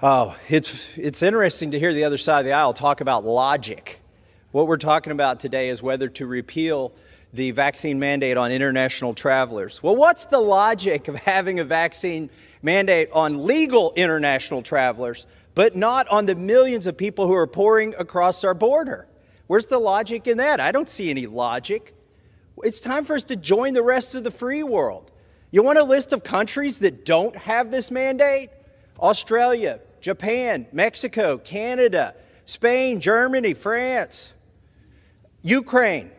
Oh, it's interesting to hear the other side of the aisle talk about logic. What we're talking about today is whether to repeal the vaccine mandate on international travelers. Well, what's the logic of having a vaccine mandate on legal international travelers, but not on the millions of people who are pouring across our border? Where's the logic in that? I don't see any logic. It's time for us to join the rest of the free world. You want a list of countries that don't have this mandate? Australia, Japan, Mexico, Canada, Spain, Germany, France, Ukraine.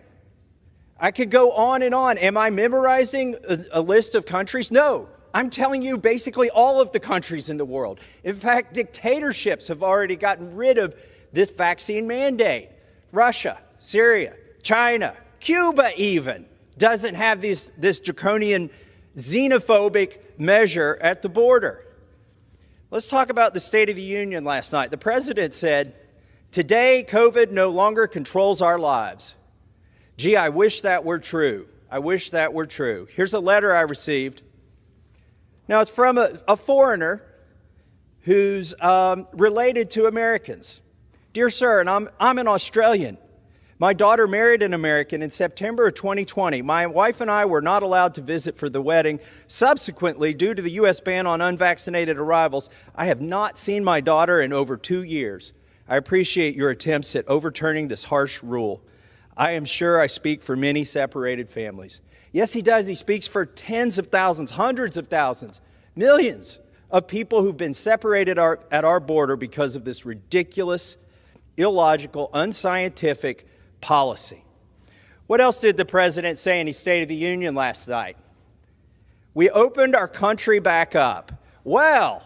I could go on and on. Am I memorizing a list of countries? No. I'm telling you basically all of the countries in the world. In fact, dictatorships have already gotten rid of this vaccine mandate. Russia, Syria, China, Cuba even doesn't have this draconian xenophobic measure at the border. Let's talk about the State of the Union last night. The president said, "Today, COVID no longer controls our lives." Gee, I wish that were true. I wish that were true. Here's a letter I received. Now, it's from a foreigner who's related to Americans. Dear sir, and I'm an Australian. My daughter married an American in September of 2020. My wife and I were not allowed to visit for the wedding. Subsequently, due to the U.S. ban on unvaccinated arrivals, I have not seen my daughter in over 2 years. I appreciate your attempts at overturning this harsh rule. I am sure I speak for many separated families. Yes, he does. He speaks for tens of thousands, hundreds of thousands, millions of people who've been separated at our border because of this ridiculous, illogical, unscientific policy. What else did the president say in his State of the Union last night? We opened our country back up. Well,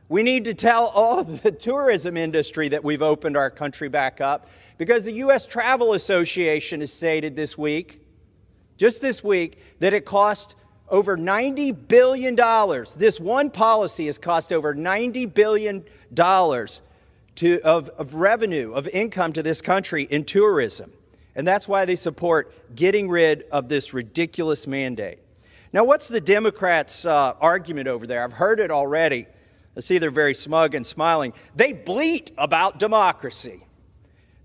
we need to tell all the tourism industry that we've opened our country back up, because the U.S. Travel Association has stated this week, just this week, that it cost over $90 billion. This one policy has cost over $90 billion of revenue, of income to this country in tourism. And that's why they support getting rid of this ridiculous mandate. Now, what's the Democrats' argument over there? I've heard it already. I see they're very smug and smiling. They bleat about democracy.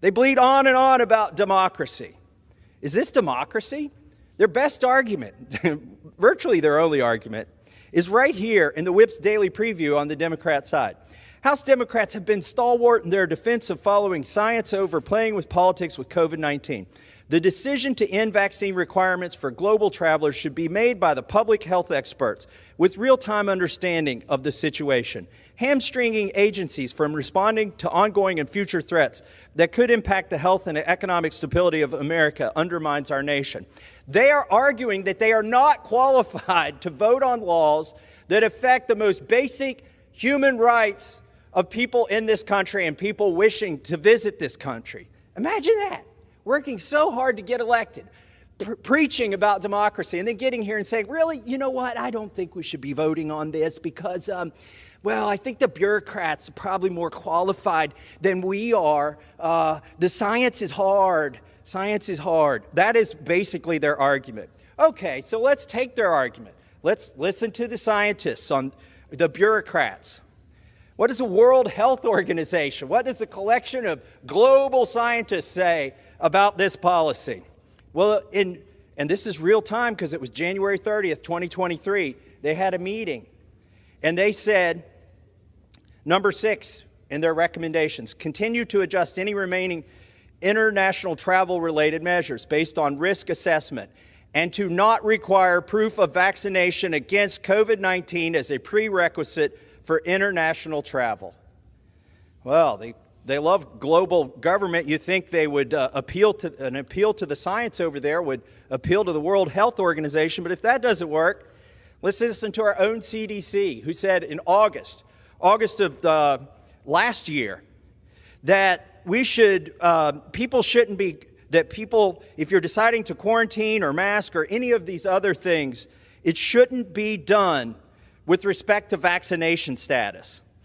They bleat on and on about democracy. Is this democracy? Their best argument, virtually their only argument, is right here in the Whip's Daily Preview on the Democrat side. House Democrats have been stalwart in their defense of following science over playing with politics with COVID-19. The decision to end vaccine requirements for global travelers should be made by the public health experts with real-time understanding of the situation. Hamstringing agencies from responding to ongoing and future threats that could impact the health and economic stability of America undermines our nation. They are arguing that they are not qualified to vote on laws that affect the most basic human rights of people in this country and people wishing to visit this country. Imagine that, working so hard to get elected, preaching about democracy, and then getting here and saying, really, you know what, I don't think we should be voting on this because, well, I think the bureaucrats are probably more qualified than we are. The science is hard. Science is hard. That is basically their argument. Okay, so let's take their argument. Let's listen to the scientists, on the bureaucrats. What does the World Health Organization, what does the collection of global scientists say about this policy? Well, and this is real time because it was January 30th, 2023. They had a meeting, and they said, number 6 in their recommendations, continue to adjust any remaining international travel-related measures based on risk assessment and to not require proof of vaccination against COVID-19 as a prerequisite for international travel. Well, they love global government. You think they would appeal to the science over there, would appeal to the World Health Organization. But if that doesn't work, let's listen to our own CDC, who said in August of last year, that we should, people shouldn't be, that people, if you're deciding to quarantine or mask or any of these other things, it shouldn't be done with respect to vaccination status.